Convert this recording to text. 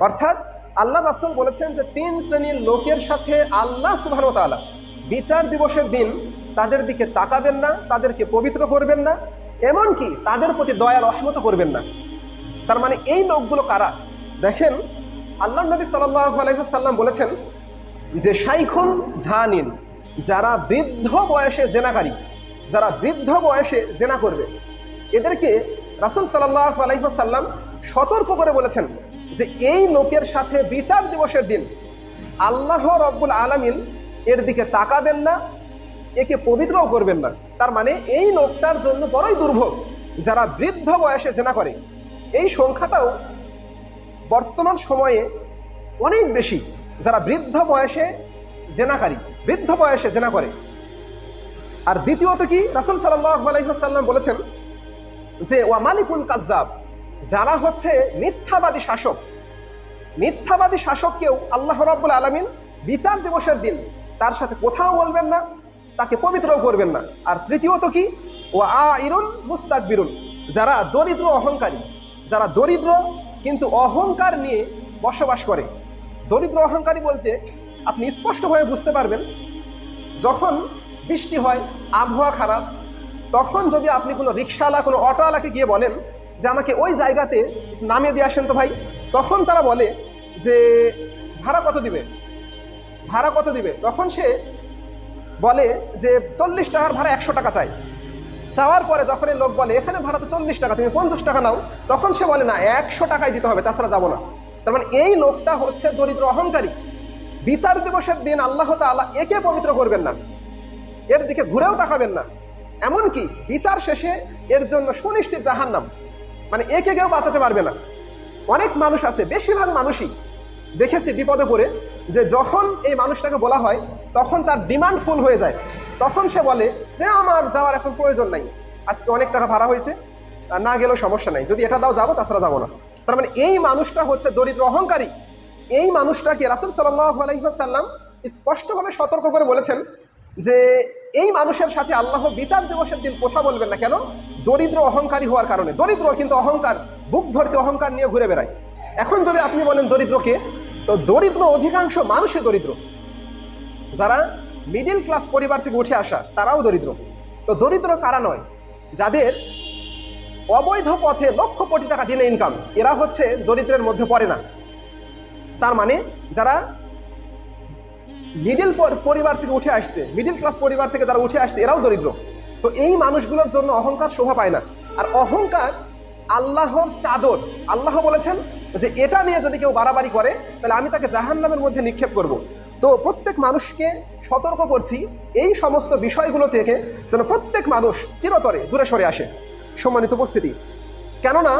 অর্থাৎ আল্লাহ রাসূল বলেছেন যে 3 শ্রেণীর লোকের সাথে আল্লাহ সুবহানাহু ওয়া তাআলা বিচার দিবসের দিন তাদের দিকে তাকাবেন না, তাদেরকে পবিত্র করবেন না, এমনকি তাদের প্রতি দয়া রহমত করবেন না। তার মানে এই লোকগুলো কারা? দেখেন, আল্লাহ নবী সাল্লাল্লাহু আলাইহি ওয়াসাল্লাম বলেছেন যে শাইখুন জানিন, যারা বৃদ্ধ বয়সে জেনাকারী, যারা বৃদ্ধ বয়সে জেনা করবে, এদেরকে রাসূল সাল্লাল্লাহু আলাইহি ওয়াসাল্লাম সতর্ক করে বলেছেন যে এই লোকের সাথে বিচার দিবসের দিন আল্লাহ রব্বুল আলামিন এর দিকে তাকাবেন না, একে পবিত্রও করবেন না। তার মানে এই লোকটার জন্য বড়ই দুর্ভোগ যারা বৃদ্ধ বয়সে জেনা করে। এই সংখ্যাটাও বর্তমান সময়ে অনেক বেশি, যারা বৃদ্ধ বয়সে জেনাকারী, বৃদ্ধ বয়সে জেনা করে। আর দ্বিতীয়ত কি, রাসূল সাল্লাল্লাহু আলাইহি ওয়াসাল্লাম বলেছেন যে ওয়া মালিকুল কাজ্জাব, যারা হচ্ছে মিথ্যাবাদী শাসক, মিথ্যাবাদী শাসককেও আল্লাহ রাব্বুল আলামিন বিচার দিবসের দিন তার সাথে কোথাও বলবেন না, তাকে পবিত্রও করবেন না। আর তৃতীয়ত কি, ওয়া আইরুন মুস্তাকবিরুন, যারা দরিদ্র অহংকারী, যারা দরিদ্র কিন্তু অহংকার নিয়ে বসবাস করে। দরিদ্র অহংকারী বলতে আপনি স্পষ্টভাবে বুঝতে পারবেন, যখন বৃষ্টি হয়, আবহাওয়া খারাপ, তখন যদি আপনি কোনো রিক্সাওয়ালা, কোনো অটোওয়ালাকে গিয়ে বলেন যে আমাকে ওই জায়গাতে নামিয়ে দিয়ে আসেন তো ভাই, তখন তারা বলে যে ভাড়া কত দিবে, ভাড়া কত দিবে? তখন সে বলে যে 40 টাকার ভাড়া 100 টাকা চাই। চাওয়ার পরে যখন এই লোক বলে এখানে ভাড়া তো 40 টাকা, তুমি 50 টাকা নাও, তখন সে বলে না 100 টাকাই দিতে হবে, তাছাড়া যাবো না। তার মানে এই লোকটা হচ্ছে দরিদ্র অহংকারী। বিচার দিবসের দিন আল্লাহ তাআলা একে পবিত্র করবেন না, এর দিকে ঘুরেও তাকাবেন না, এমনকি বিচার শেষে এর জন্য সুনিশ্চিত জাহান্নাম। মানে একে কেউ বাঁচাতে পারবে না। অনেক মানুষ আছে, বেশিরভাগ মানুষই দেখেছি বিপদে পড়ে, যে যখন এই মানুষটাকে বলা হয় তখন তার ডিমান্ড ফুল হয়ে যায়। তখন সে বলে যে আমার যাওয়ার এখন প্রয়োজন নাই, আজকে অনেক টাকা ভাড়া হয়েছে, না গেলেও সমস্যা নাই, যদি এটা দাও যাবো, তাছাড়া যাবো না। তার মানে এই মানুষটা হচ্ছে দরিদ্র অহংকারী। এই মানুষটাকে রাসূল সাল্লাল্লাহু আলাইহি ওয়াসাল্লাম স্পষ্টভাবে সতর্ক করে বলেছেন যে এই মানুষের সাথে আল্লাহ বিচার দিবসের দিন কথা বলবেন না। কেন? দরিদ্র অহংকারী হওয়ার কারণে। দরিদ্র কিন্তু অহংকার, বুক ধরতে অহংকার নিয়ে ঘুরে বেড়ায়। এখন যদি আপনি বলেন দরিদ্রকে, তো দরিদ্র অধিকাংশ মানুষই দরিদ্র। যারা মিডিল ক্লাস পরিবার থেকে উঠে আসা তারাও দরিদ্র। তো দরিদ্র কারা নয়? যাদের অবৈধ পথে লক্ষ কোটি টাকা দিনে ইনকাম, এরা হচ্ছে দরিদ্রের মধ্যে পড়ে না। তার মানে যারা মিডিল পরিবার থেকে উঠে আসছে, মিডিল ক্লাস পরিবার থেকে যারা উঠে আসছে, এরাও দরিদ্র। তো এই মানুষগুলোর জন্য অহংকার শোভা পায় না। আর অহংকার আল্লাহর চাদর। আল্লাহ বলেছেন যে এটা নিয়ে যদি কেউ বাড়াবাড়ি করে তাহলে আমি তাকে জাহান্নামের মধ্যে নিক্ষেপ করব। তো প্রত্যেক মানুষকে সতর্ক করছি এই সমস্ত বিষয়গুলো থেকে যেন প্রত্যেক মানুষ চিরতরে দূরে সরে আসে। সম্মানিত উপস্থিতি, কেননা